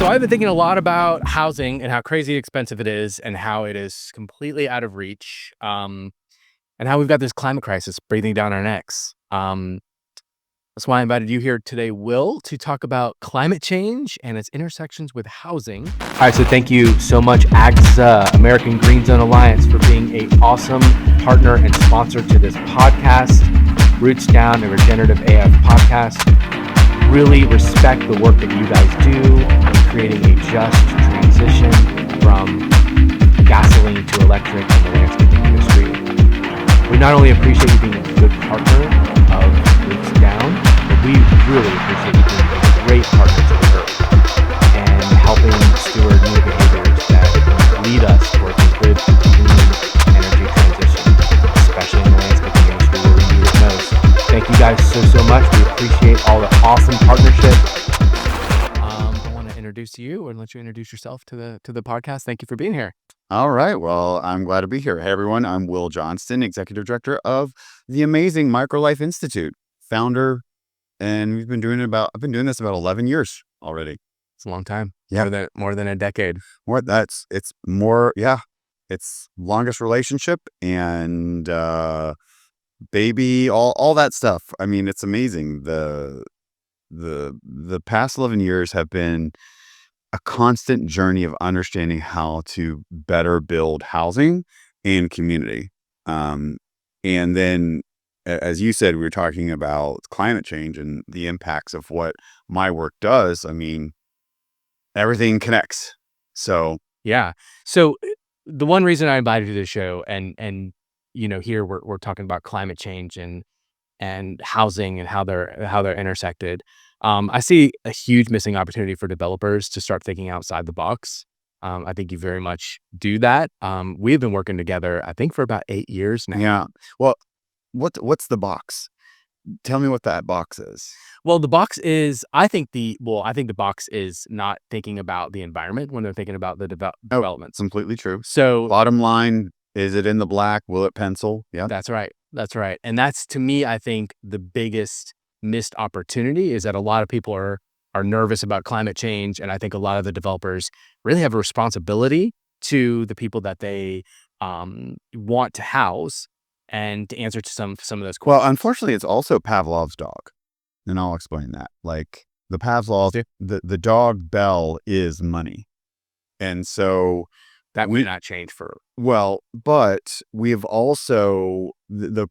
So I've been thinking a lot about housing and how crazy expensive it is and how it is completely out of reach, and how we've got this climate crisis breathing down our necks. That's why I invited you here today, Will, to talk about climate change and its intersections with housing. All right, so thank you so much, AGSA, American Green Zone Alliance, for being an awesome partner and sponsor to this podcast, Roots Down, a regenerative AF podcast. Really respect the work that you guys do in creating a just transition from gasoline to electric in the landscaping industry. We not only appreciate you being a good partner of Roots Down, but we really appreciate you being a great partner to the earth and helping steward new behaviors that lead us towards a good, clean energy transition, especially in the landscaping industry where we need it most. Thank you guys so much. We appreciate all the awesome partnership. I want to introduce you and let you introduce yourself to the podcast. Thank you for being here. All right. Well, I'm glad to be here. Hey, everyone. I'm Will Johnston, Executive Director of the amazing MicroLife Institute, founder, and I've been doing this about 11 years already. It's a long time. Yeah. More than a decade. It's longest relationship and baby, all that stuff. I mean, it's amazing. The past 11 years have been a constant journey of understanding how to better build housing and community. And then, as you said, we were talking about climate change and the impacts of what my work does. I mean, everything connects. So yeah. So the one reason I invited you to the show, and here we're talking about climate change and housing and how they're intersected. I see a huge missing opportunity for developers to start thinking outside the box. I think you very much do that. We've been working together, I think, for about 8 years now. yeah. Well, what's the box? Tell me what that box is. Well, the box is, I think the box is not thinking about the environment when they're thinking about the developments. Completely true. So Bottom line, is it in the black? Will it pencil? Yeah. that's right. That's right. And that's, to me, I think the biggest missed opportunity is that a lot of people are nervous about climate change. And I think a lot of the developers really have a responsibility to the people that they want to house and to answer to some of those questions. Well, unfortunately, it's also Pavlov's dog. And I'll explain that. Like the Pavlov, the dog bell is money. And so that would not change for... Well, but we've also, the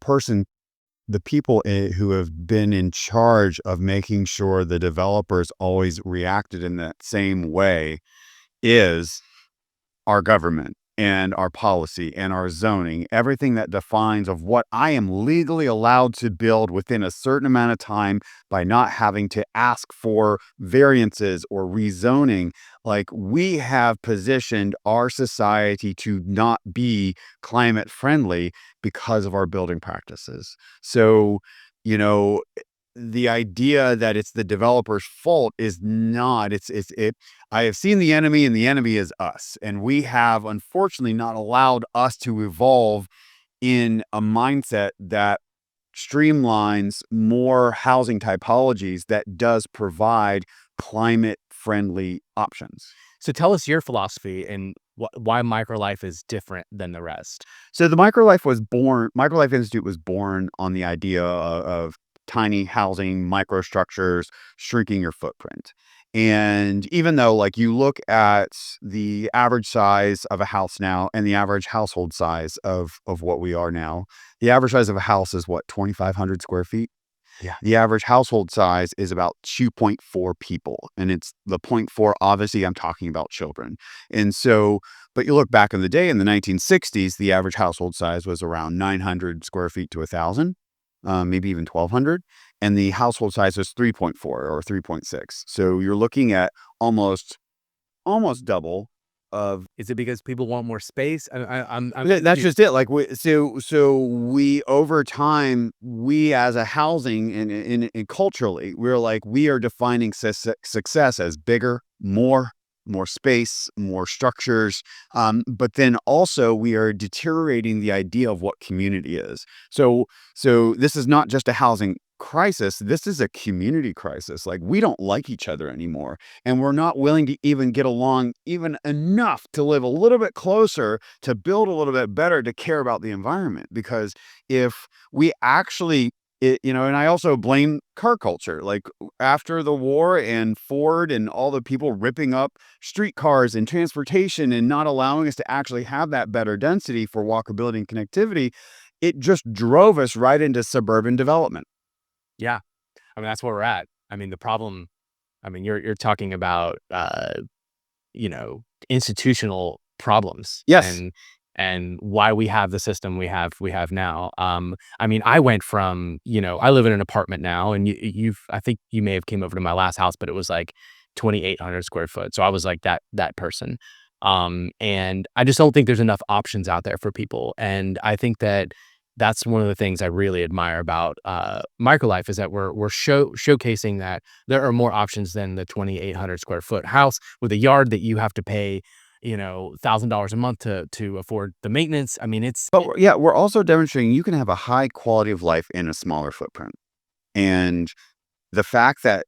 people who have been in charge of making sure the developers always reacted in that same way is our government and our policy and our zoning, everything that defines of what I am legally allowed to build within a certain amount of time by not having to ask for variances or rezoning. Like, we have positioned our society to not be climate friendly because of our building practices. So, the idea that it's the developer's fault is not. I have seen the enemy, and the enemy is us. And we have, unfortunately, not allowed us to evolve in a mindset that streamlines more housing typologies that does provide climate-friendly options. So tell us your philosophy and why MicroLife is different than the rest. So the MicroLife Institute was born on the idea of tiny housing, microstructures, shrinking your footprint. And even though, like, you look at the average size of a house now and the average household size of what we are now, the average size of a house is what, 2,500 square feet? Yeah. The average household size is about 2.4 people. And it's the 0.4, obviously, I'm talking about children. And so, but you look back in the day, in the 1960s, the average household size was around 900 square feet to 1,000. Maybe even 1,200, and the household size was 3.4 or 3.6. So you're looking at almost double of. Is it because people want more space? That's just it. Like we over time, we as a housing and culturally, we are defining success as bigger, more space, more structures. But then also we are deteriorating the idea of what community is. So this is not just a housing crisis, this is a community crisis. Like, we don't like each other anymore, and we're not willing to even get along even enough to live a little bit closer, to build a little bit better, to care about the environment. Because if we actually, and I also blame car culture. Like, after the war and Ford and all the people ripping up streetcars and transportation and not allowing us to actually have that better density for walkability and connectivity, it just drove us right into suburban development. Yeah. I mean, that's where we're at. I mean, the problem, I mean, you're talking about, you know, institutional problems Yes. and why we have the system we have now. I mean, I went from, I live in an apartment now, and I think you may have came over to my last house, but it was like 2,800 square foot. So I was like that person. And I just don't think there's enough options out there for people. And I think that's one of the things I really admire about MicroLife, is that we're showcasing that there are more options than the 2,800 square foot house with a yard that you have to pay, $1,000 a month to afford the maintenance. I mean, But yeah, we're also demonstrating you can have a high quality of life in a smaller footprint. And the fact that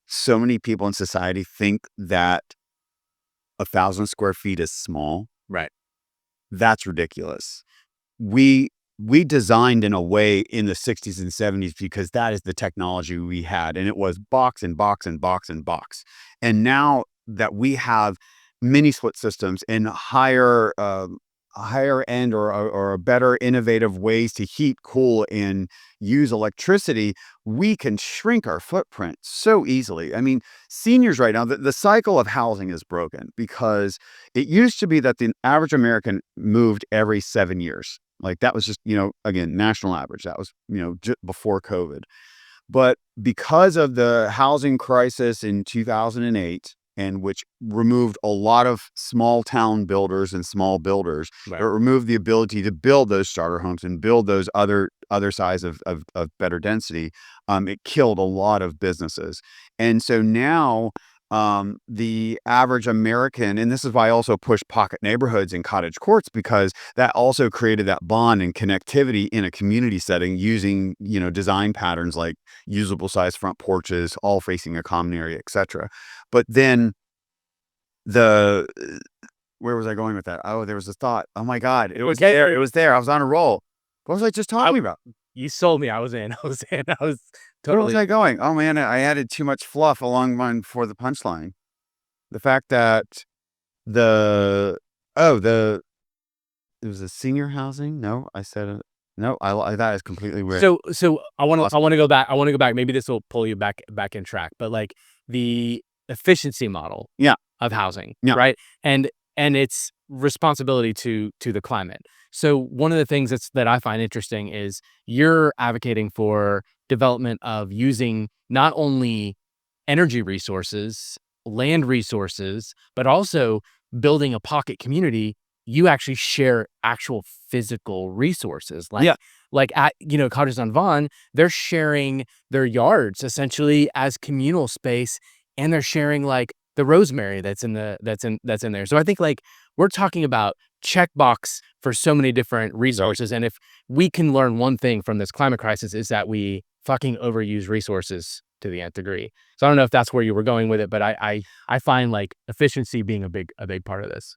so many people in society think that 1,000 square feet is small, right. that's ridiculous. We designed in a way in the 60s and 70s because that is the technology we had, and it was box and box and box and box. And now that we have mini split systems and higher end or better innovative ways to heat, cool, and use electricity, we can shrink our footprint so easily. I mean, seniors right now, the cycle of housing is broken, because it used to be that the average American moved every 7 years. Like, that was just, again, national average. That was, before COVID. But because of the housing crisis in 2008, and which removed a lot of small town builders and small builders, it Right. removed the ability to build those starter homes and build those other size of better density. It killed a lot of businesses. And so now, the average American, and this is why I also push pocket neighborhoods and cottage courts, because that also created that bond and connectivity in a community setting, using, design patterns like usable size front porches, all facing a common area, etc. But then the where was I going with that? Oh, there was a thought. Oh my God, it was Okay. there. It was there. I was on a roll. What was I just I, talking about? you sold me. I was in. I was in. I was Where was totally. I going? Oh man, I added too much fluff along mine for the punchline. The fact that the oh the it was a senior housing. No, I said it. No, that is completely weird. So I want to Lost I want to go back. I want to go back. Maybe this will pull you back in track. But like the efficiency model Yeah, of housing, yeah. right? And its responsibility to the climate. So one of the things that I find interesting is you're advocating for development of using not only energy resources, land resources, but also building a pocket community. You actually share actual physical resources, Yeah. like at Cottages on Vaughn, they're sharing their yards essentially as communal space, and they're sharing like the rosemary that's in there. So I think like we're talking about checkbox for so many different resources, and if we can learn one thing from this climate crisis, is that we fucking overuse resources to the nth degree. So I don't know if that's where you were going with it, but I find like efficiency being a big part of this.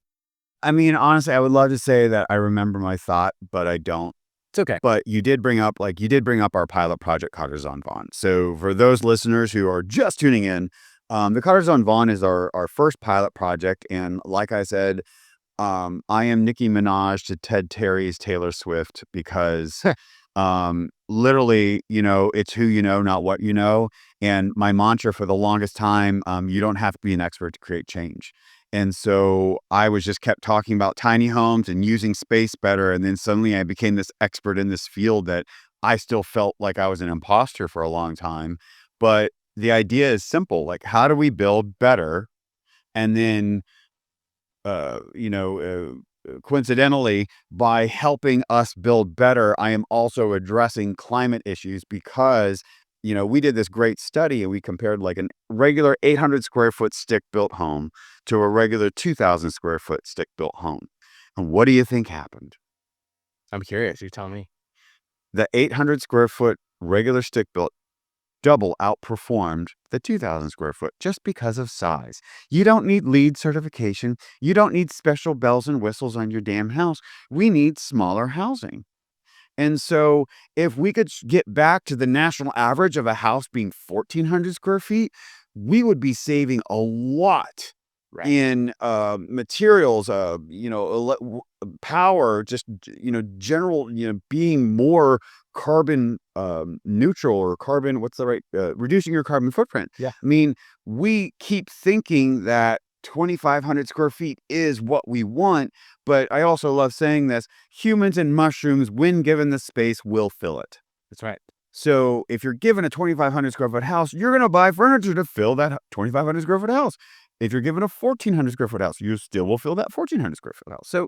I mean, honestly, I would love to say that I remember my thought, but I don't. It's okay. But you did bring up our pilot project, Cotters on Vaughn. So for those listeners who are just tuning in, the Cotters on Vaughn is our first pilot project. And like I said, I am Nicki Minaj to Ted Terry's Taylor Swift, because literally, it's who you know, not what you know. And my mantra for the longest time, you don't have to be an expert to create change. And so I was just kept talking about tiny homes and using space better. And then suddenly I became this expert in this field that I still felt like I was an imposter for a long time. But the idea is simple. Like, how do we build better? And then, coincidentally, by helping us build better, I am also addressing climate issues, because, we did this great study and we compared like a regular 800 square foot stick built home to a regular 2,000 square foot stick built home. And what do you think happened? I'm curious. You tell me. The 800 square foot regular stick built double outperformed the 2,000 square foot just because of size. You don't need LEED certification. You don't need special bells and whistles on your damn house. We need smaller housing. And so if we could get back to the national average of a house being 1,400 square feet, we would be saving a lot in materials, power, just, general, being more carbon neutral, or carbon, what's the right, reducing your carbon footprint. Yeah. I mean, we keep thinking that 2,500 square feet is what we want. But I also love saying this: humans and mushrooms, when given the space, will fill it. That's right. So if you're given a 2,500 square foot house, you're going to buy furniture to fill that 2,500 square foot house. If you're given a 1,400 square foot house, you still will fill that 1,400 square foot house. So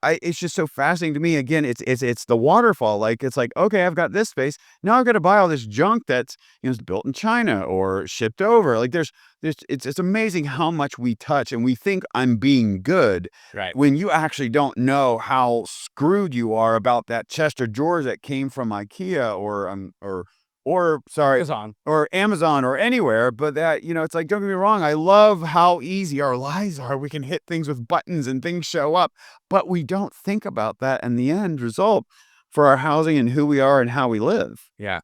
it's just so fascinating to me. Again, it's the waterfall. Like, it's like, okay, I've got this space. Now I've got to buy all this junk that's, is built in China or shipped over. Like, it's amazing how much we touch, and we think I'm being good, Right. when you actually don't know how screwed you are about that chest of drawers that came from IKEA or sorry, Amazon. or Amazon or anywhere. But that, it's like, don't get me wrong, I love how easy our lives are. We can hit things with buttons and things show up, but we don't think about that and the end result for our housing and who we are and how we live. Yeah.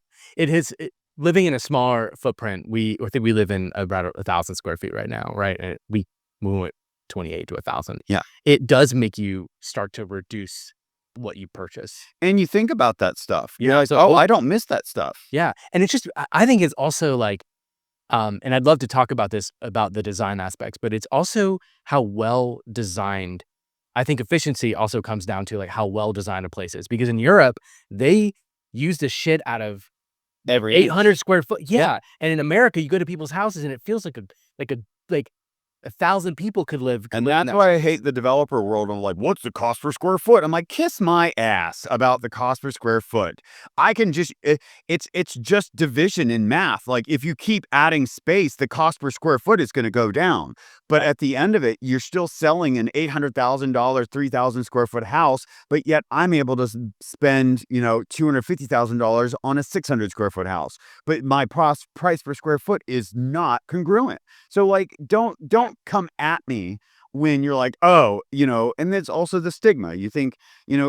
Living in a smaller footprint, I think we live in about 1,000 square feet right now, right? And we went 28 to 1,000. Yeah. It does make you start to reduce what you purchase. And you think about that stuff. Yeah, You're like, so- oh, I don't miss that stuff. Yeah. And it's just, I think it's also like, and I'd love to talk about this, about the design aspects, but it's also how well designed. I think efficiency also comes down to like how well designed a place is, because in Europe, they use the shit out of Every 800 square foot. Yeah. And in America, you go to people's houses and it feels like a 1,000 people could live. And that's why I hate the developer world. I'm like, what's the cost per square foot? I'm like, kiss my ass about the cost per square foot. I can just, it's just division in math. Like, if you keep adding space, the cost per square foot is going to go down. But at the end of it, you're still selling an $800,000, 3,000 square foot house. But yet I'm able to spend, $250,000 on a 600 square foot house. But my price per square foot is not congruent. So, like, don't come at me when you're like, oh, and there's also the stigma. You think,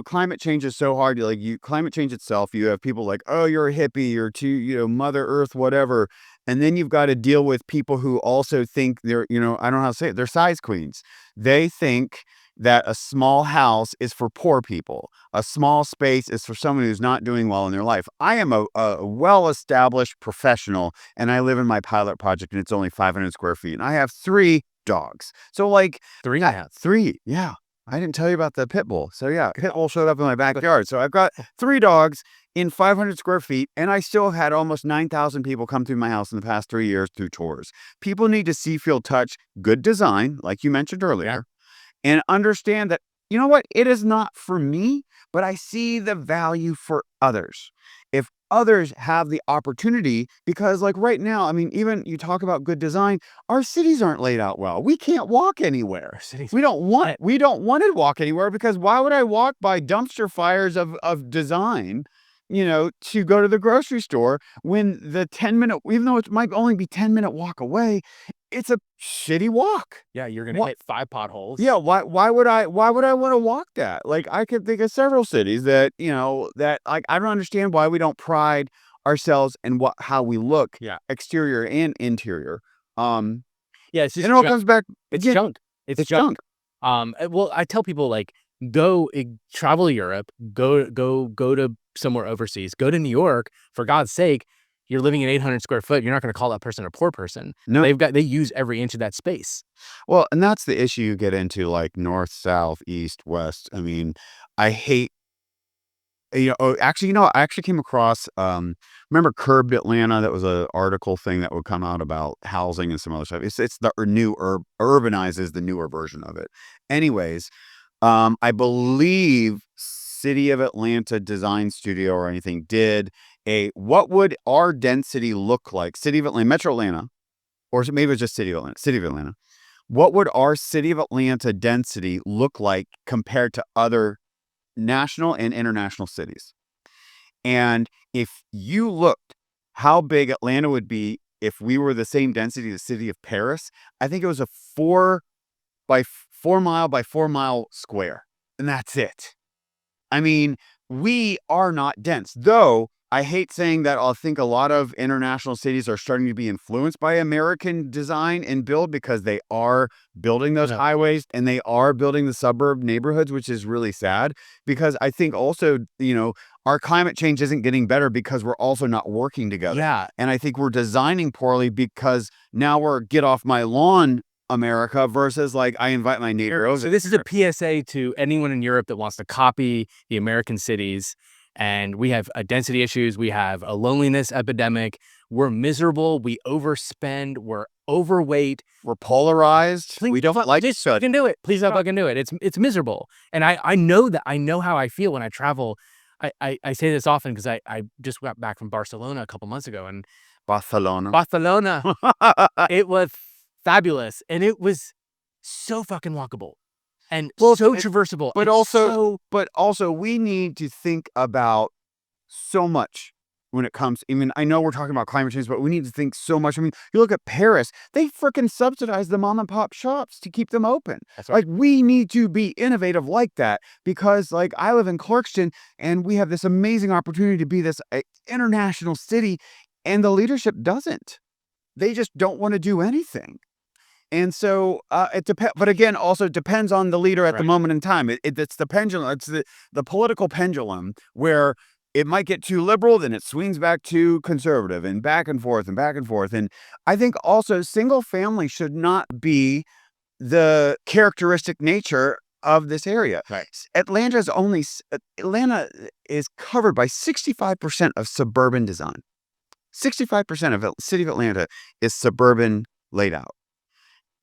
climate change is so hard. Climate change itself, you have people like, oh, you're a hippie, you're too, Mother Earth, whatever. And then you've got to deal with people who also think they're, I don't know how to say it, they're size queens. They think that a small house is for poor people. A small space is for someone who's not doing well in their life. I am a well-established professional, and I live in my pilot project, and it's only 500 square feet. And I have 3 dogs. So, like, 3 I have. 3. Yeah. I didn't tell you about the pit bull. So yeah, pit bull showed up in my backyard. So I've got 3 dogs in 500 square feet, and I still had almost 9,000 people come through my house in the past 3 years through tours. People need to see, feel, touch good design, like you mentioned earlier, and understand that, you know what? It is not for me, but I see the value for others. If others have the opportunity, because like right now, I mean, even you talk about good design, our cities aren't laid out well. We can't walk anywhere. We don't want to walk anywhere, because why would I walk by dumpster fires of design, to go to the grocery store, when the 10-minute, even though it might only be 10-minute walk away, it's a shitty walk. Yeah, you're gonna hit 5 potholes. Yeah, why would I want to walk that? Like, I could think of several cities that, that, like, I don't understand why we don't pride ourselves in how we look, exterior and interior. Yeah, it's just it all comes back. It's junk. It's junk. junk. Well, I tell people, like, travel to Europe, go to somewhere overseas, go to New York, for God's sake. You're living in 800 square foot. You're not going to call that person a poor person. No. They use every inch of that space. Well, and that's the issue you get into, like north, south, east, west. I mean, I hate, I actually came across, remember Curbed Atlanta? That was an article thing that would come out about housing and some other stuff. It's the new Urbanize is the newer version of it. Anyways, I believe City of Atlanta Design Studio or anything did what would our density look like? City of Atlanta, Metro Atlanta, or maybe it was just City of Atlanta. What would our City of Atlanta density look like compared to other national and international cities? And if you looked how big Atlanta would be if we were the same density as the city of Paris. I think it was a 4 mile by 4 mile square. And that's it. I mean, we are not dense, though. I hate saying that. I think a lot of international cities are starting to be influenced by American design and build, because they are building those highways and they are building the suburb neighborhoods, which is really sad, because I think also, our climate change isn't getting better because we're also not working together. Yeah. And I think we're designing poorly, because now we're get off my lawn America versus like I invite my neighbor over. So this is a PSA to anyone in Europe that wants to copy the American cities. And we have a density issues. We have a loneliness epidemic. We're miserable. We overspend. We're overweight. We're polarized. Please, We don't like just fucking do it. Please don't fucking do it. It's miserable. And I know that. I know how I feel when I travel. I say this often because I just got back from Barcelona a couple months ago, and Barcelona, it was fabulous, and it was so fucking walkable and so traversable. But also we need to think about so much when it comes. I mean, I know we're talking about climate change, but we need to think so much. I mean, you look at Paris, they freaking subsidize the mom and pop shops to keep them open. That's right. Like, we need to be innovative like that, because like I live in Clarkston and we have this amazing opportunity to be this international city, and the leadership doesn't. They just don't want to do anything. And so it depends, but again, also depends on the leader at the moment in time. It's the pendulum. It's the political pendulum, where it might get too liberal, then it swings back to conservative, and back and forth and back and forth. And I think also single family should not be the characteristic nature of this area. Right. Atlanta is covered by 65% of suburban design. 65% of the city of Atlanta is suburban laid out.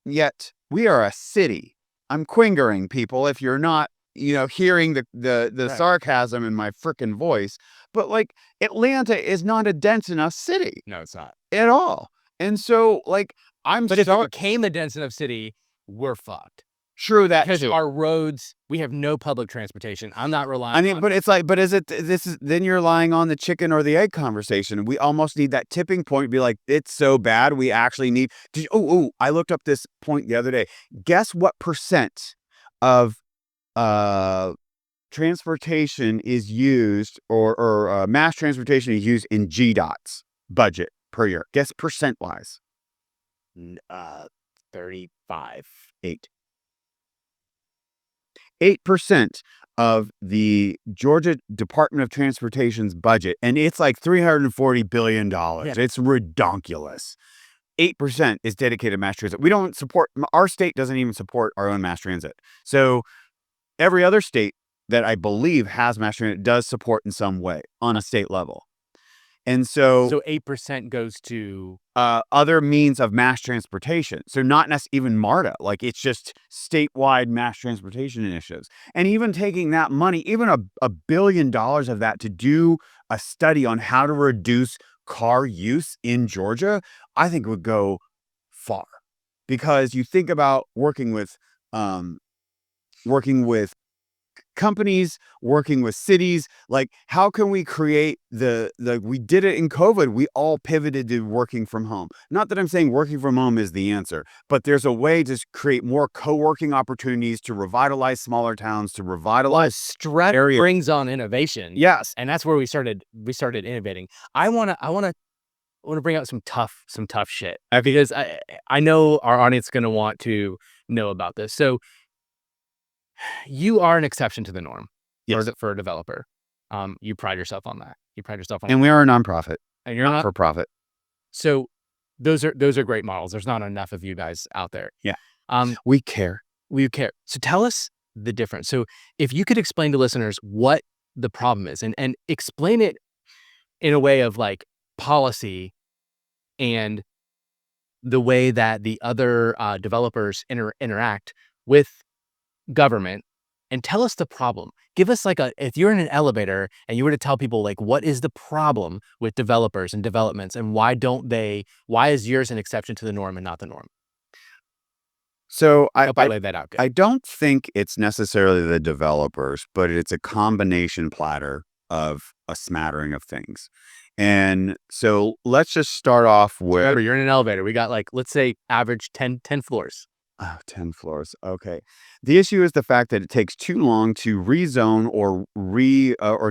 Yet we are a city. I'm quingering, people, if you're not, hearing the sarcasm in my frickin' voice. But like, Atlanta is not a dense enough city. No, it's not at all. And so like, But if it became a dense enough city, we're fucked. True that, Because too. our roads, we have no public transportation. I'm not relying on. But it's like, then you're lying on the chicken or the egg conversation. We almost need that tipping point to be like, it's so bad, we actually need. I looked up this point the other day. Guess what percent of transportation is used, or mass transportation is used in GDOT's budget per year? Guess percent-wise. 35. 8% of the Georgia Department of Transportation's budget, and it's like $340 billion. Yeah. It's redonkulous. 8% is dedicated to mass transit. We don't support, our state doesn't even support our own mass transit. So every other state that I believe has mass transit does support in some way on a state level. And so 8% goes to other means of mass transportation. So not necessarily even MARTA, like it's just statewide mass transportation initiatives. And even taking that money, even $1 billion of that, to do a study on how to reduce car use in Georgia, I think would go far. Because you think about working with companies, working with cities, like how can we create we did it in COVID, we all pivoted to working from home. Not that I'm saying working from home is the answer, but there's a way to create more co-working opportunities, to revitalize smaller towns, to revitalize stress areas. Brings on innovation. Yes. And that's where we started innovating. I want to bring out some tough shit, because I know our audience is going to want to know about this. So you are an exception to the norm. Yes. For a developer. You pride yourself on that. And we are a nonprofit. And you're not for profit. So those are great models. There's not enough of you guys out there. Yeah. We care. So tell us the difference. So if you could explain to listeners what the problem is, and explain it in a way of like policy and the way that the other developers interact with government, and tell us the problem. Give us if you're in an elevator and you were to tell people like, what is the problem with developers and developments, and why is yours an exception to the norm and not the norm? So I laid that out good. I don't think it's necessarily the developers, but it's a combination platter of a smattering of things. And so let's just start off with. Remember, you're in an elevator. We got, like, let's say average 10 floors. Oh, 10 floors. Okay. The issue is the fact that it takes too long to rezone or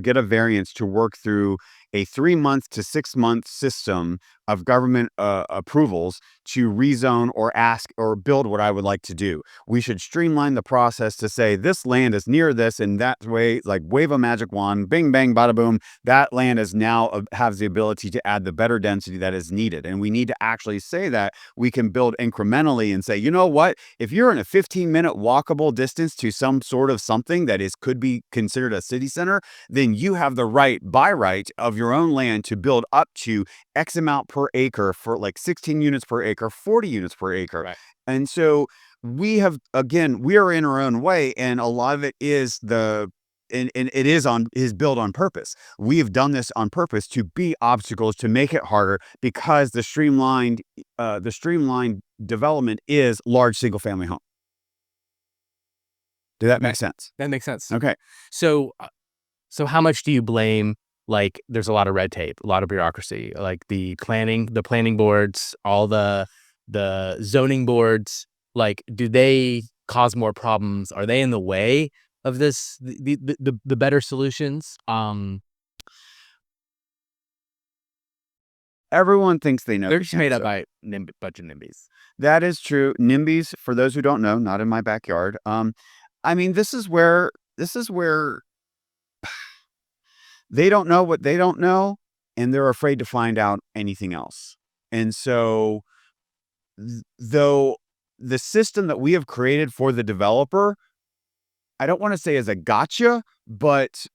get a variance to work through a 3 month to 6 month system of government approvals to rezone or ask or build what I would like to do. We should streamline the process to say this land is near this, and that way, like, wave a magic wand, bing, bang, bada, boom. That land is now has the ability to add the better density that is needed. And we need to actually say that we can build incrementally and say, you know what? If you're in a 15-minute walkable distance to some sort of something that could be considered a city center, then you have the right, by right, of your own land to build up to X amount per acre for like 16 units per acre, 40 units per acre. Right. And so we are in our own way, and a lot of it is and it is built on purpose. We have done this on purpose to be obstacles, to make it harder, because the streamlined development is large single family home. Did that make sense? That makes sense. Okay. So how much do you blame, like, there's a lot of red tape, a lot of bureaucracy, like the planning boards, all the zoning boards, like, do they cause more problems? Are they in the way of this, the better solutions? Everyone thinks they know. They're just made up by bunch of NIMBYs. That is true. NIMBYs, for those who don't know, not in my backyard. I mean, this is where they don't know what they don't know, and they're afraid to find out anything else. And so, though the system that we have created for the developer, I don't want to say is a gotcha, but,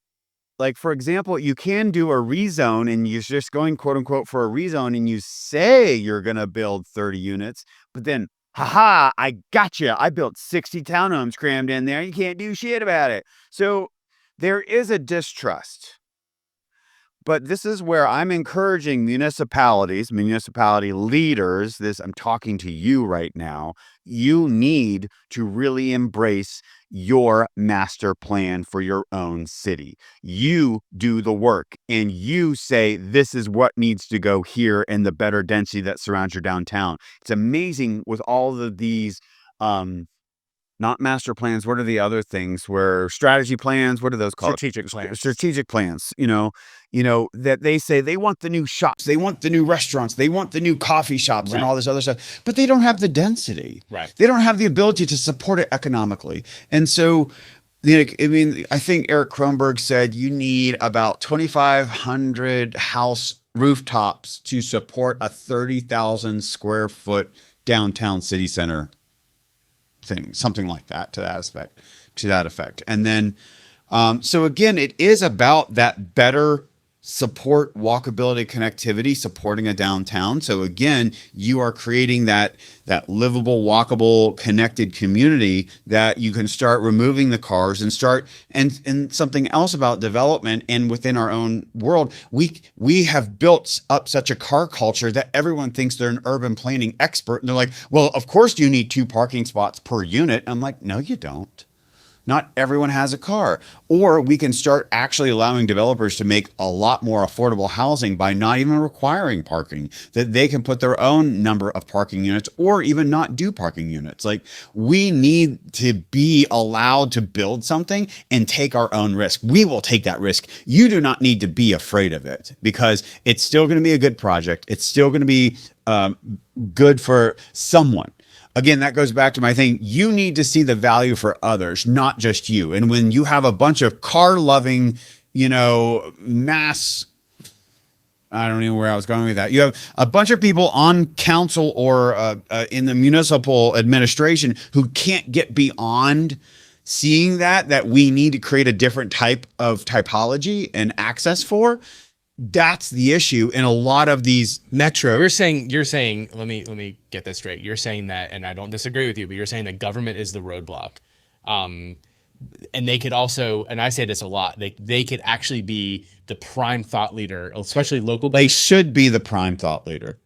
like, for example, you can do a rezone, and you're just going, quote unquote, for a rezone, and you say you're going to build 30 units, but then, haha, I gotcha. I built 60 townhomes crammed in there. You can't do shit about it. So there is a distrust. But this is where I'm encouraging municipality leaders, I'm talking to you right now. You need to really embrace your master plan for your own city. You do the work, and you say, this is what needs to go here, and the better density that surrounds your downtown. It's amazing with all of these, not master plans. What are the other things? Where strategy plans? What are those called? Strategic plans. Strategic plans. That they say they want the new shops, they want the new restaurants, they want the new coffee shops, Right. and all this other stuff, but they don't have the density. Right. They don't have the ability to support it economically. And so, I think Eric Kronberg said you need about 2,500 house rooftops to support a 30,000 square foot downtown city center thing, something like that, to that effect. And then, so again, it is about that better support walkability, connectivity, supporting a downtown. So again, you are creating that livable, walkable, connected community that you can start removing the cars and something else about development. And within our own world, we have built up such a car culture that everyone thinks they're an urban planning expert. And they're like, well, of course you need 2 parking spots per unit. I'm like, no, you don't. Not everyone has a car. Or we can start actually allowing developers to make a lot more affordable housing by not even requiring parking, that they can put their own number of parking units or even not do parking units. Like, we need to be allowed to build something and take our own risk. We will take that risk. You do not need to be afraid of it, because it's still going to be a good project. It's still going to be good for someone. Again, that goes back to my thing. You need to see the value for others, not just you. And when you have a bunch of car-loving, mass, I don't know where I was going with that. You have a bunch of people on council or in the municipal administration who can't get beyond seeing that we need to create a different type of typology and access for. That's the issue in a lot of these metro. You're saying, let me get this straight. You're saying that, and I don't disagree with you, but you're saying that government is the roadblock. And they could also, and I say this a lot, they could actually be the prime thought leader, especially local. They should be the prime thought leader.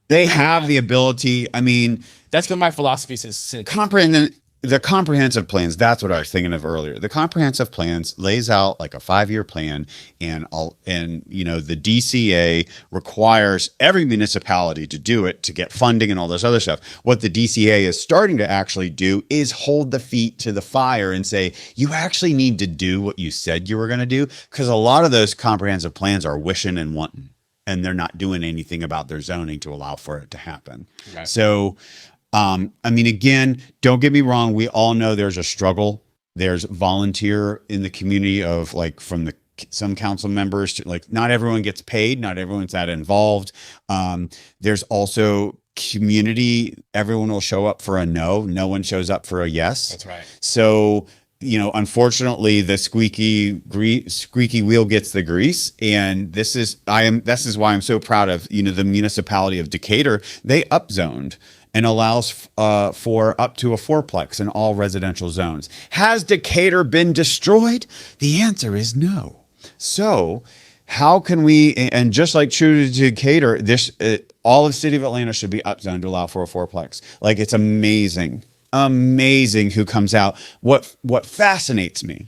They have the ability. I mean, that's what my philosophy says. comprehend. the comprehensive plans, that's what I was thinking of earlier. The comprehensive plans lays out like a 5-year plan, and the DCA requires every municipality to do it to get funding and all this other stuff. What the DCA is starting to actually do is hold the feet to the fire and say, you actually need to do what you said you were going to do, because a lot of those comprehensive plans are wishing and wanting, and they're not doing anything about their zoning to allow for it to happen. Right. So again, don't get me wrong. We all know there's a struggle. There's volunteer in the community of like from some council members to like, not everyone gets paid. Not everyone's that involved. There's also community. Everyone will show up for a no. No one shows up for a yes. That's right. So, unfortunately, the squeaky wheel gets the grease, and this is why I'm so proud of the municipality of Decatur. They upzoned and allows for up to a 4-plex in all residential zones. Has Decatur been destroyed? The answer is no. So how can we, and just like true to Decatur, all of the city of Atlanta should be upzoned to allow for a 4-plex. Like, it's amazing who comes out. What fascinates me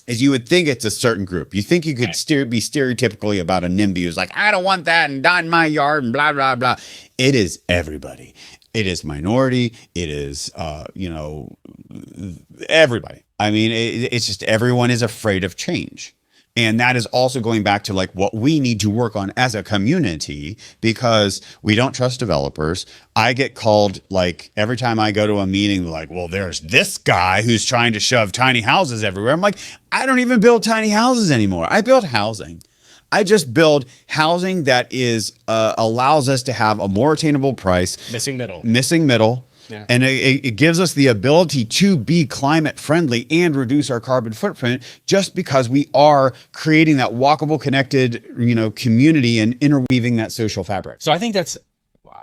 is you would think it's a certain group. You think you could be stereotypically about a NIMBY who's like, I don't want that and not in my yard and blah, blah, blah. It is everybody. It is minority. It is, everybody. I mean, it's just everyone is afraid of change. And that is also going back to like what we need to work on as a community, because we don't trust developers. I get called like every time I go to a meeting, like, well, there's this guy who's trying to shove tiny houses everywhere. I'm like, I don't even build tiny houses anymore. I build housing. I just build housing that is allows us to have a more attainable price. Missing middle. Yeah. And it gives us the ability to be climate friendly and reduce our carbon footprint, just because we are creating that walkable, connected, community and interweaving that social fabric. So I think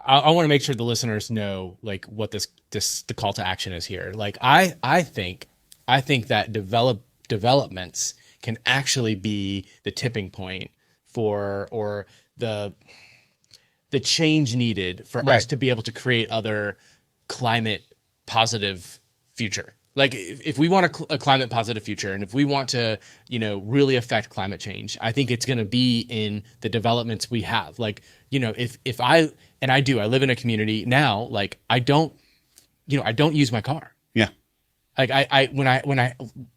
I want to make sure the listeners know like what the call to action is here. Like I think that developments can actually be the tipping point or the change needed for us to be able to create other climate positive future. Like if we want a climate positive future, and if we want to, really affect climate change, I think it's going to be in the developments we have. Like, if I live in a community now, like I don't use my car. Yeah. Like when I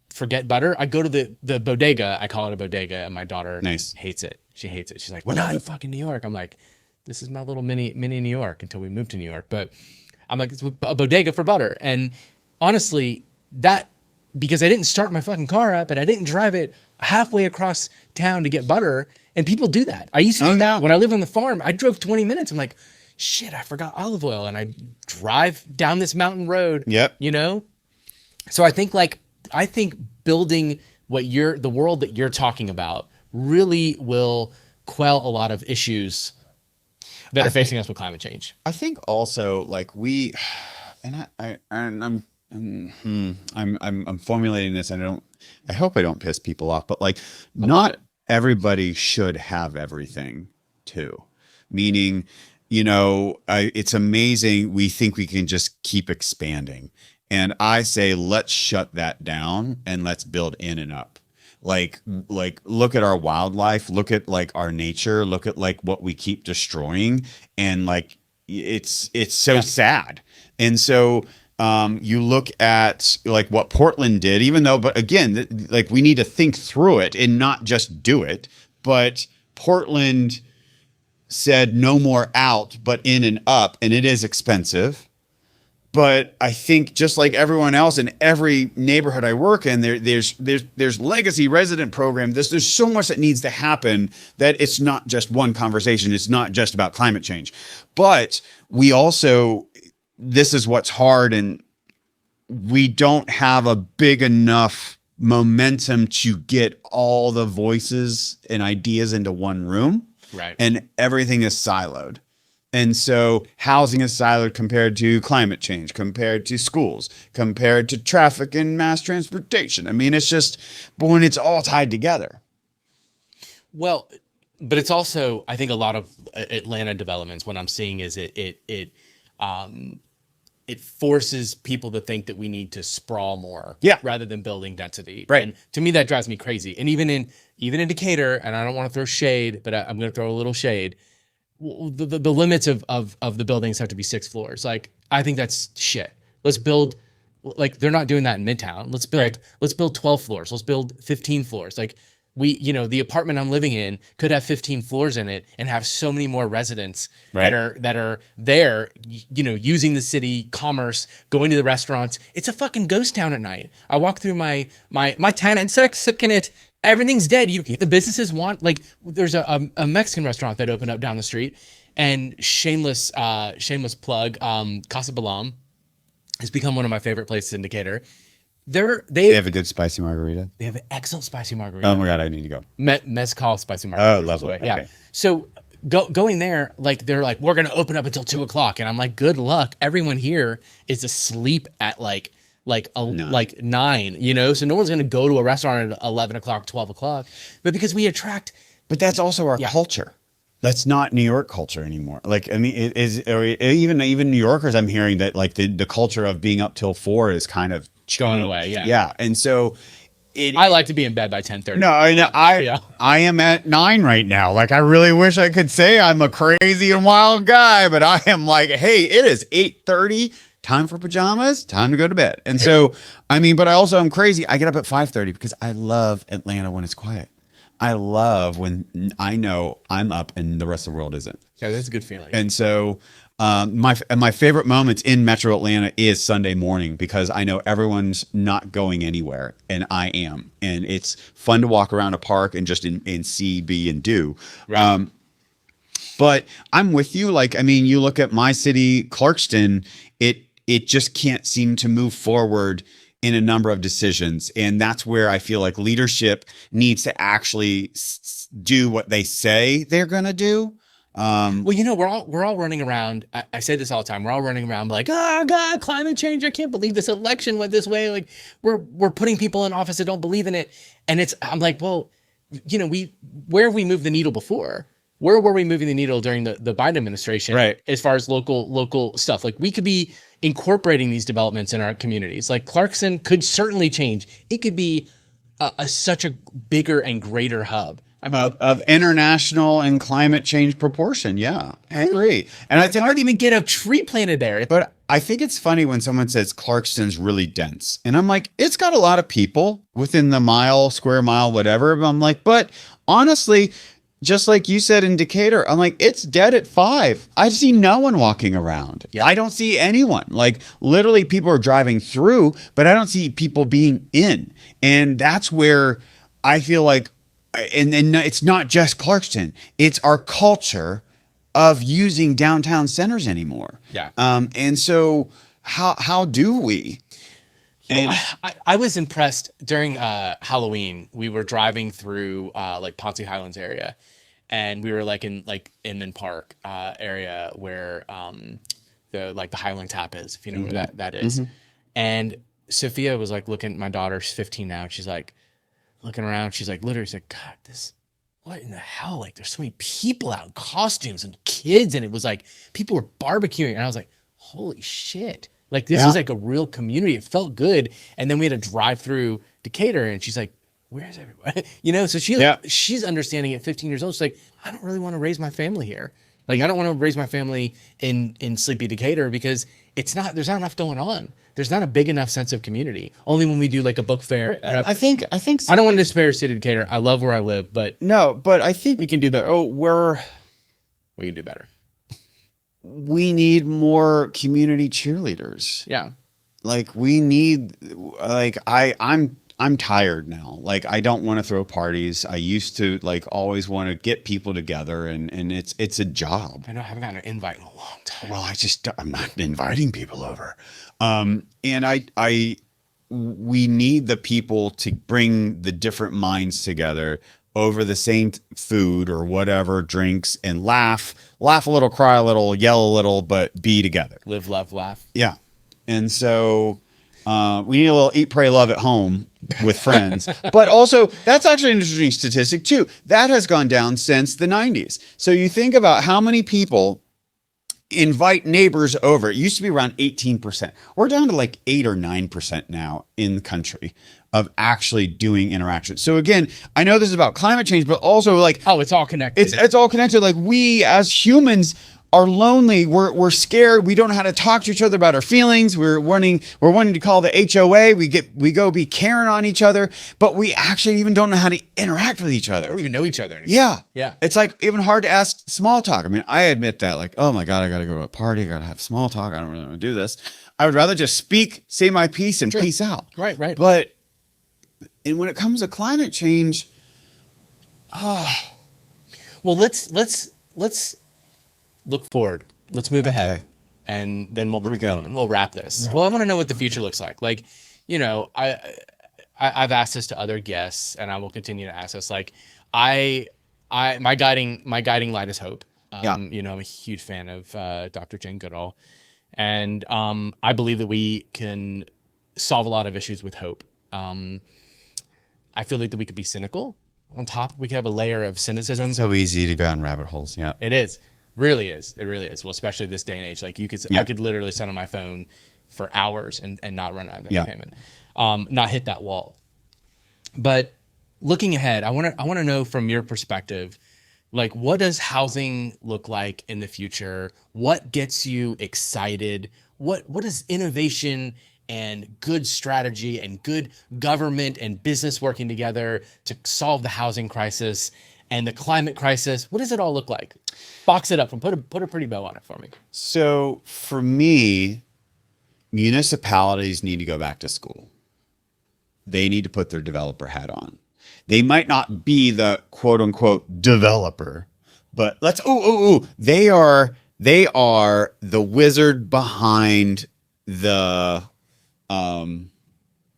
forget butter, I go to the bodega. I call it a bodega, and my daughter hates it. She hates it. She's like, we're not in fucking New York. I'm like, this is my little mini New York until we move to New York. But I'm like, it's a bodega for butter. And honestly, because I didn't start my fucking car up and I didn't drive it halfway across town to get butter. And people do that. I used to do that when I lived on the farm. I drove 20 minutes. I'm like, shit, I forgot olive oil. And I drive down this mountain road. Yep. So I think building the world that you're talking about really will quell a lot of issues that are facing us with climate change. I think also like I'm formulating this. I hope I don't piss people off, but like not everybody should have everything too. Meaning, it's amazing. We think we can just keep expanding. And I say, let's shut that down and let's build in and up. Like look at our wildlife, look at like our nature, look at like what we keep destroying, and like it's so sad. And so you look at like what Portland did, but again, like we need to think through it and not just do it. But Portland said no more out, but in and up, and it is expensive. But I think just like everyone else in every neighborhood I work in, there's legacy resident program. There's so much that needs to happen that it's not just one conversation. It's not just about climate change. But we also, this is what's hard, and we don't have a big enough momentum to get all the voices and ideas into one room. Right. And everything is siloed. And so housing is siloed compared to climate change, compared to schools, compared to traffic and mass transportation. I mean, it's just, but when it's all tied together. Well, but it's also, I think a lot of Atlanta developments, what I'm seeing is it forces people to think that we need to sprawl more, Yeah. rather than building density. Right. And to me, that drives me crazy. And even in Decatur, and I don't want to throw shade, but I'm going to throw a little shade. The limits of the buildings have to be 6 floors. Like, I think that's shit. Let's build, like, they're not doing that in Midtown. Let's build 12 floors. Let's build 15 floors. Like, the apartment I'm living in could have 15 floors in it and have so many more residents that are there, using the city, commerce, going to the restaurants. It's a fucking ghost town at night. I walk through my tenants are sipping it. Everything's dead. The businesses want, like, there's a Mexican restaurant that opened up down the street, and shameless plug, Casa Balam has become one of my favorite places in Decatur. They have a good spicy margarita. They have an excellent spicy margarita. Oh my God, I need to go. Mezcal spicy margarita. Oh, lovely. Yeah. Okay. So going there, like, they're like, we're going to open up until 2:00. And I'm like, good luck. Everyone here is asleep at like 9, so no one's going to go to a restaurant at 11:00, 12:00, but because we attract. But that's also our culture. That's not New York culture anymore. Like, I mean, it is, or even New Yorkers, I'm hearing that, like, the culture of being up till 4 is kind of going away. Yeah. Yeah. And so I like to be in bed by 10:30. No, I am at 9 right now. Like, I really wish I could say I'm a crazy and wild guy, but I am like, hey, it is 8:30. Time for pajamas, time to go to bed. And so, I mean, but I also am crazy. I get up at 5:30 because I love Atlanta when it's quiet. I love when I know I'm up and the rest of the world isn't. Yeah, that's a good feeling. And so my favorite moments in Metro Atlanta is Sunday morning, because I know everyone's not going anywhere and I am. And it's fun to walk around a park and just in see, be, and do. Right. But I'm with you. Like, I mean, you look at my city, Clarkston, it just can't seem to move forward in a number of decisions. And that's where I feel like leadership needs to actually do what they say they're going to do. Well, we're all running around. I say this all the time. We're all running around like, oh God, climate change. I can't believe this election went this way. Like, we're putting people in office that don't believe in it. And I'm like, well, where have we moved the needle before? Where were we moving the needle during the Biden administration? Right. As far as local stuff, like, we could be incorporating these developments in our communities. Like, Clarkson could certainly change. It could be such a bigger and greater hub of international and climate change proportion. Yeah, I agree. And I hard to even get a tree planted there. But I think it's funny when someone says Clarkston's really dense. And I'm like, it's got a lot of people within the square mile, whatever. But I'm like, but honestly, just like you said in Decatur, I'm like, it's dead at 5. I see no one walking around. Yeah. I don't see anyone. Like, literally people are driving through, but I don't see people being in. And that's where I feel like, and it's not just Clarkston, it's our culture of using downtown centers anymore. Yeah. And so how do we? And I was impressed during Halloween. We were driving through like Ponce Highlands area, and we were in Inman Park area where the Highland Tap is, if you know where that is. Mm-hmm. And Sophia was like looking. My daughter's 15 now. She's like looking around. She's like literally said, "God, what in the hell? Like, there's so many people out in costumes and kids, and it was like people were barbecuing." And I was like, "Holy shit!" Like, this is like a real community. It felt good. And then we had to drive through Decatur, and she's like, where's everybody? So she's understanding at 15 years old. She's like, I don't really want to raise my family here. Like, I don't want to raise my family in sleepy Decatur because there's not enough going on. There's not a big enough sense of community. Only when we do like a book fair. I think I don't want to disparage city of Decatur. I love where I live, but no, but I think we can do that. We can do better. We need more community cheerleaders. Yeah. Like, we need, like, I'm tired now. Like, I don't want to throw parties. I used to always want to get people together, and it's a job. I know I haven't gotten an invite in a long time. Well, I'm not inviting people over. And we need the people to bring the different minds together over the same food or whatever, drinks, and laugh a little, cry a little, yell a little, but be together. Live, love, laugh. Yeah. And so we need a little eat, pray, love at home with friends. But also, that's actually an interesting statistic too. That has gone down since the 90s. So you think about how many people invite neighbors over. It used to be around 18%. We're down to like 8 or 9% now in the country of actually doing interaction. So again, I know this is about climate change, but also like, oh, it's all connected. It's all connected. Like we as humans are lonely. We're scared. We don't know how to talk to each other about our feelings. We're wanting to call the HOA. We go be caring on each other, but we actually even don't know how to interact with each other. We don't even know each other anymore. Yeah. Yeah. It's like even hard to ask small talk. I mean, I admit that, like, oh my God, I got to go to a party. I got to have small talk. I don't really want to do this. I would rather just speak, say my piece, and peace out. Right. But and when it comes to climate change, well, let's look forward. Let's move ahead, and then we'll wrap this. Well, I want to know what the future looks like. Like, you know, I've asked this to other guests, and I will continue to ask this. Like, my guiding light is hope. You know, I'm a huge fan of Dr. Jane Goodall, and I believe that we can solve a lot of issues with hope. I feel like that we could be cynical. On top, we could have a layer of cynicism. so easy to go down rabbit holes. Yeah, It is. Really is. It really is. Well, especially this day and age. Like I could literally sit on my phone for hours and not run out of entertainment. Not hit that wall. But looking ahead, I want to know from your perspective, like, what does housing look like in the future? What gets you excited? What is innovation and good strategy and good government and business working together to solve the housing crisis and the climate crisis? What does it all look like? Box it up and put a pretty bow on it for me. So for me, municipalities need to go back to school. They need to put their developer hat on. They might not be the quote unquote developer, but they are the wizard behind the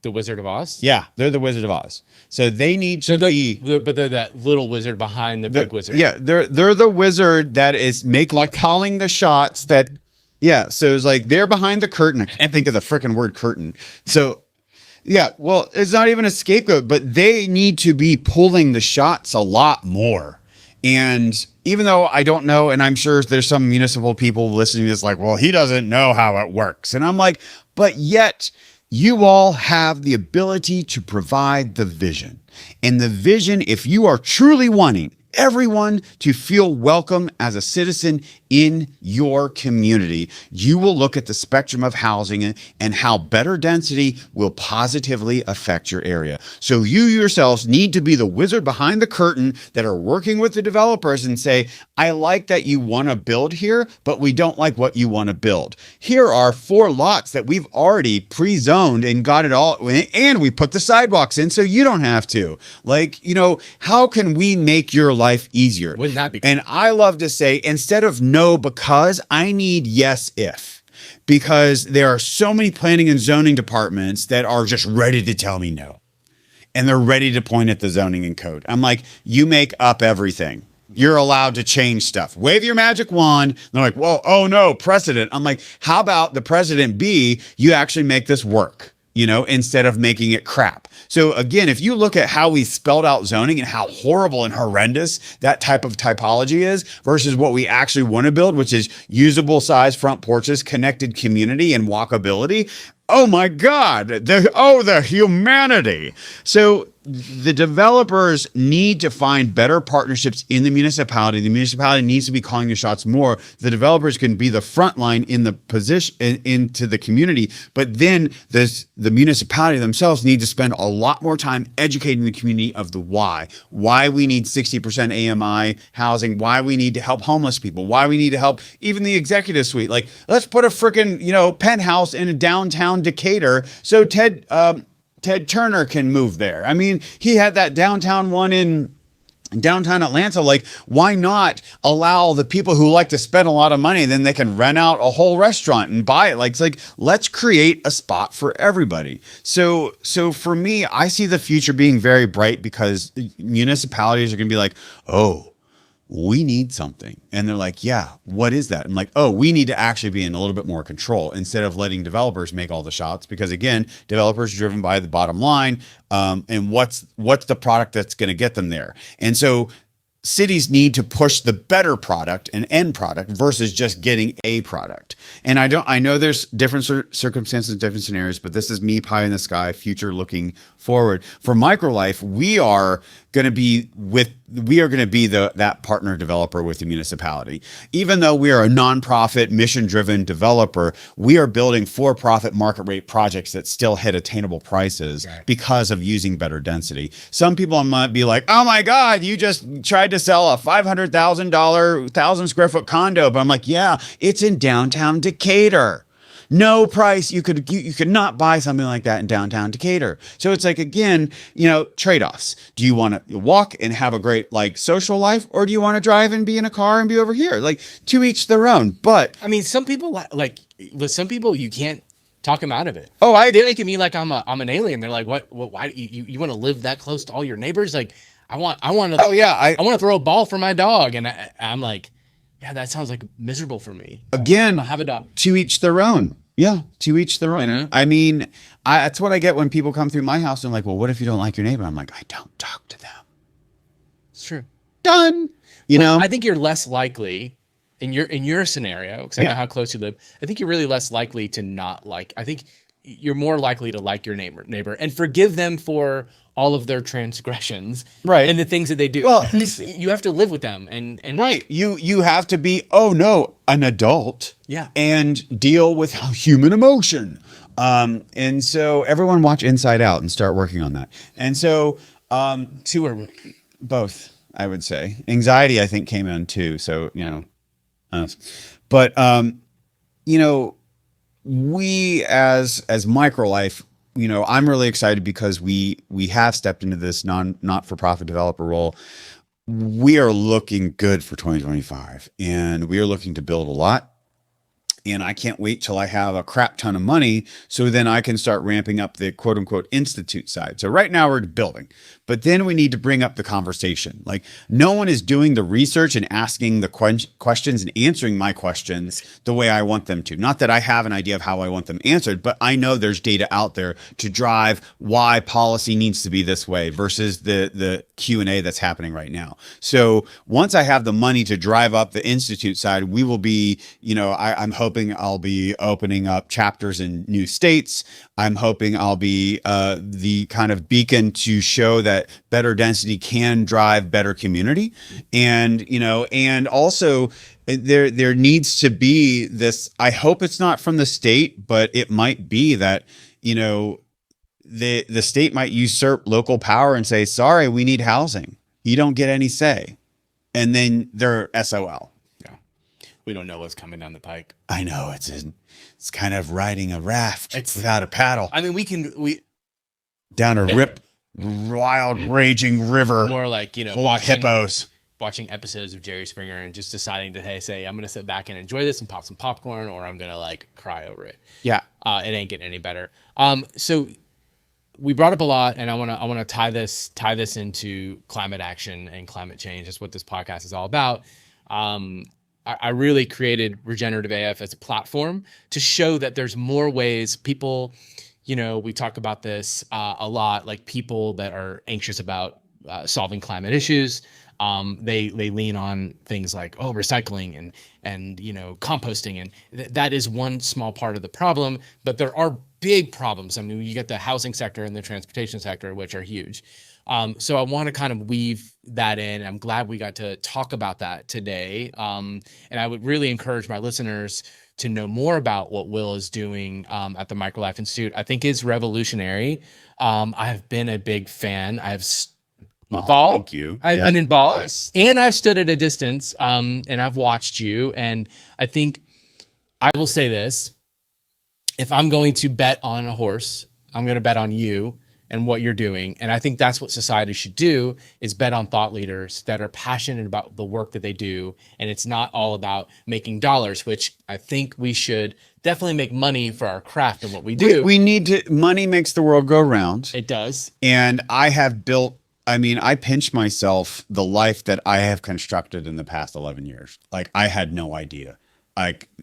Wizard of Oz? Yeah, they're the Wizard of Oz. So they need to be, but they're that little wizard behind the big wizard. Yeah, they're the wizard that is calling the shots. That so it's like they're behind the curtain. I can't think of the freaking word curtain. So yeah, well, it's not even a scapegoat, but they need to be pulling the shots a lot more. And even though I don't know, and I'm sure there's some municipal people listening to this like, well, he doesn't know how it works. And I'm like, but yet you all have the ability to provide the vision. And the vision, if you are truly wanting everyone to feel welcome as a citizen in your community, you will look at the spectrum of housing and how better density will positively affect your area. So you yourselves need to be the wizard behind the curtain that are working with the developers and say, I like that you want to build here, but we don't like what you want to build. Here are 4 lots that we've already pre-zoned and got it all, and we put the sidewalks in so you don't have to. Like, you know, how can we make your life easier? Wouldn't that be cool? And I love to say, instead of no because, I need yes if. Because there are so many planning and zoning departments that are just ready to tell me no. And they're ready to point at the zoning and code. I'm like, you make up everything. You're allowed to change stuff. Wave your magic wand. And they're like, well, oh no, precedent. I'm like, how about the precedent be you actually make this work? You know, instead of making it crap. So again, if you look at how we spelled out zoning and how horrible and horrendous that type of typology is versus what we actually want to build, which is usable size front porches, connected community, and walkability. Oh my God, the humanity. So the developers need to find better partnerships in the municipality. The municipality needs to be calling the shots more. The developers can be the front line in the position into the community, but then the municipality themselves need to spend a lot more time educating the community of the why we need 60% AMI housing, why we need to help homeless people, why we need to help even the executive suite. Like, let's put a freaking, penthouse in a downtown Decatur so Ted Turner can move there. I mean, he had that downtown one in downtown Atlanta. Like, why not allow the people who like to spend a lot of money, then they can rent out a whole restaurant and buy it. Like, it's like, let's create a spot for everybody. So for me, I see the future being very bright because municipalities are going to be like, oh, we need something. And they're like, yeah, what is that? I'm like, oh, we need to actually be in a little bit more control instead of letting developers make all the shots. Because again, developers are driven by the bottom line. And what's the product that's going to get them there? And so cities need to push the better product and end product versus just getting a product. And I know there's different circumstances, different scenarios, but this is me pie in the sky, future looking forward. For MicroLife, we are going to be that partner developer with the municipality. Even though we are a nonprofit, mission-driven developer, we are building for-profit market rate projects that still hit attainable prices because of using better density. Some people might be like, "Oh my God, you just tried to sell a $500,000, 1,000 square foot condo." But I'm like, yeah, it's in downtown Decatur. No price. You could not buy something like that in downtown Decatur. So it's like, again, trade-offs. Do you want to walk and have a great social life, or do you want to drive and be in a car and be over here? Like, to each their own. But I mean, some people with some people you can't talk them out of it. Oh, they look at me like I'm an alien. They're like, what why you want to live that close to all your neighbors? Like, I want to I want to throw a ball for my dog, and I'm like, yeah, that sounds like miserable for me. Again, have a dog. To each their own. Yeah, to each their own. I mean, that's what I get when people come through my house and like, well, what if you don't like your neighbor? I'm like, I don't talk to them. It's true. Done. I think you're less likely in your scenario, because I know how close you live. I think you're really less likely to not like. I think you're more likely to like your neighbor and forgive them for all of their transgressions, right, and the things that they do. Well, you have to live with them, and right, you have to be an adult, and deal with human emotion. And so everyone watch Inside Out and start working on that. And so two or both, I would say. Anxiety, I think, came in too. So but we as MicroLife, I'm really excited because we have stepped into this not-for-profit developer role. We are looking good for 2025, and we are looking to build a lot. And I can't wait till I have a crap ton of money, so then I can start ramping up the quote unquote institute side. So right now we're building, but then we need to bring up the conversation. Like, no one is doing the research and asking the questions and answering my questions the way I want them to. Not that I have an idea of how I want them answered, but I know there's data out there to drive why policy needs to be this way versus the Q&A that's happening right now. So once I have the money to drive up the institute side, we will be, I'm hoping I'll be opening up chapters in new states. I'm hoping I'll be the kind of beacon to show that better density can drive better community. And, and also there needs to be this, I hope it's not from the state, but it might be that, the state might usurp local power and say, sorry, we need housing. You don't get any say. And then they're SOL. We don't know what's coming down the pike. I know it's kind of riding a raft without a paddle. I mean, we down a wild raging river. More like hippos. Watching episodes of Jerry Springer and just deciding to say I'm gonna sit back and enjoy this and pop some popcorn, or I'm gonna cry over it. Yeah, it ain't getting any better. So we brought up a lot, and I wanna tie this into climate action and climate change. That's what this podcast is all about. I really created Regenerative AF as a platform to show that there's more ways. People, we talk about this a lot, like people that are anxious about solving climate issues. They lean on things like recycling and composting, and that is one small part of the problem. But there are big problems. I mean, you get the housing sector and the transportation sector, which are huge. So I want to kind of weave that in. I'm glad we got to talk about that today. And I would really encourage my listeners to know more about what Will is doing at the MicroLife Institute. I think it's revolutionary. I have been a big fan. I have thank you. I've been involved, and I've stood at a distance, and I've watched you. And I think I will say this: if I'm going to bet on a horse, I'm going to bet on you and what you're doing. And I think that's what society should do, is bet on thought leaders that are passionate about the work that they do. And it's not all about making dollars, which I think we should definitely make money for our craft and what we do. We need to, money makes the world go round. It does. And I pinch myself the life that I have constructed in the past 11 years. I had no idea.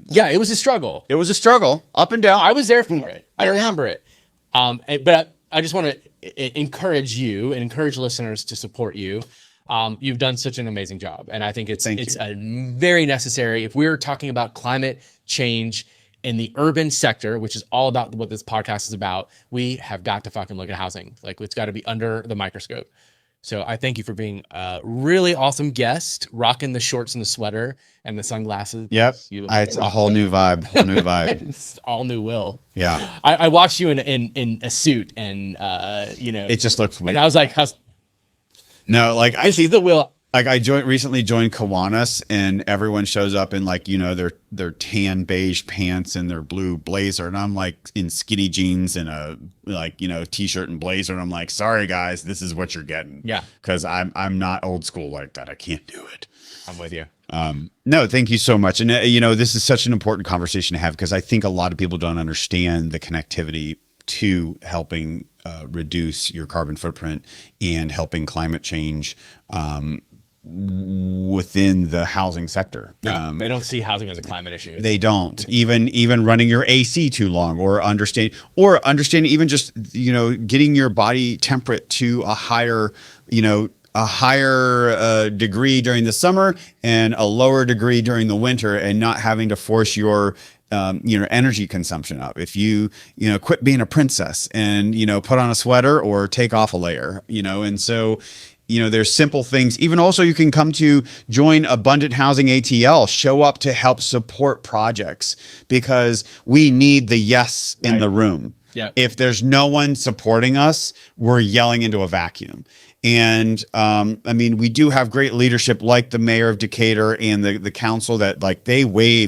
Yeah, it was a struggle. It was a struggle, up and down. I was there for it. I remember it. But I just want to encourage you and encourage listeners to support you. You've done such an amazing job. And I think it's Thank a very necessary, if we're talking about climate change in the urban sector, which is all about what this podcast is about, we have got to fucking look at housing. Like, it's got to be under the microscope. So I thank you for being a really awesome guest, rocking the shorts and the sweater and the sunglasses. Yep. You look It's a whole new vibe. Whole new vibe. It's all new Will. Yeah. I watched you in a suit and It just looks and I was like, no, like I see the Will. Like I recently joined Kiwanis, and everyone shows up in like, their tan beige pants and their blue blazer, and I'm like in skinny jeans and a t-shirt and blazer, and I'm like, sorry guys, this is what you're getting. Yeah, because I'm not old school like that. I can't do it. I'm with you. No, thank you so much. And this is such an important conversation to have, because I think a lot of people don't understand the connectivity to helping reduce your carbon footprint and helping climate change within the housing sector. They don't see housing as a climate issue. They don't. Even running your AC too long, or understanding even just getting your body temperate to a higher degree during the summer and a lower degree during the winter, and not having to force your energy consumption up. If you quit being a princess and put on a sweater or take off a layer, and so there's simple things. Even also, you can come to join Abundant Housing ATL, show up to help support projects, because we need the yes in the room. Yeah. If there's no one supporting us, we're yelling into a vacuum. And we do have great leadership, like the mayor of Decatur and the council, that like they knew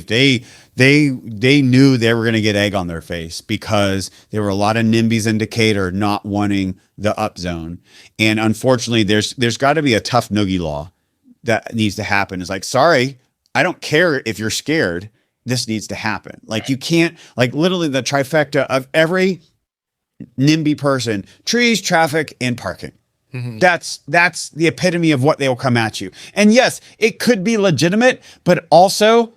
they were going to get egg on their face, because there were a lot of NIMBYs in Decatur not wanting the up zone. And unfortunately, there's got to be a tough noogie law that needs to happen. It's like, sorry, I don't care if you're scared. This needs to happen. Like, you can't, like, literally the trifecta of every NIMBY person: trees, traffic, and parking. Mm-hmm. That's the epitome of what they will come at you. And yes, it could be legitimate, but also,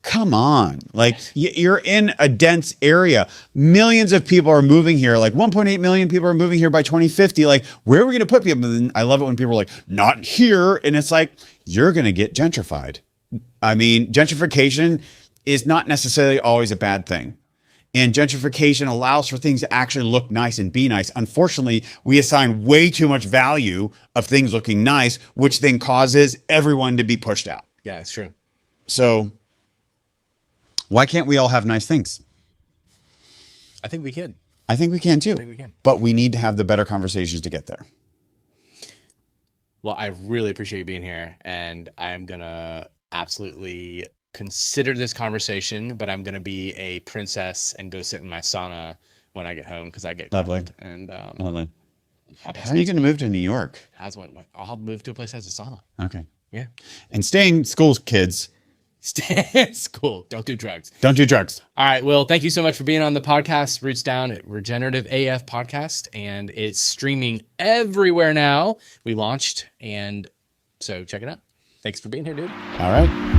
come on, like, you're in a dense area. Millions of people are moving here. Like 1.8 million people are moving here by 2050. Like, where are we going to put people? And I love it when people are like, not here. And it's like, you're going to get gentrified. I mean, gentrification is not necessarily always a bad thing. And gentrification allows for things to actually look nice and be nice. Unfortunately, we assign way too much value of things looking nice, which then causes everyone to be pushed out. Yeah, it's true. So why can't we all have nice things? I think we can. I think we can too. I think we can. But we need to have the better conversations to get there. Well, I really appreciate you being here, and I'm going to absolutely consider this conversation, but I'm going to be a princess and go sit in my sauna when I get home, because I get lovely. Cold. And lovely. How are you going to move to New York? I'll move to a place that has a sauna. Okay. Yeah. And stay in school, kids. Stay in school. Don't do drugs. Don't do drugs. All right. Well, thank you so much for being on the podcast, Roots Down, at Regenerative AF Podcast, and it's streaming everywhere now. We launched, and so check it out. Thanks for being here, dude. All right.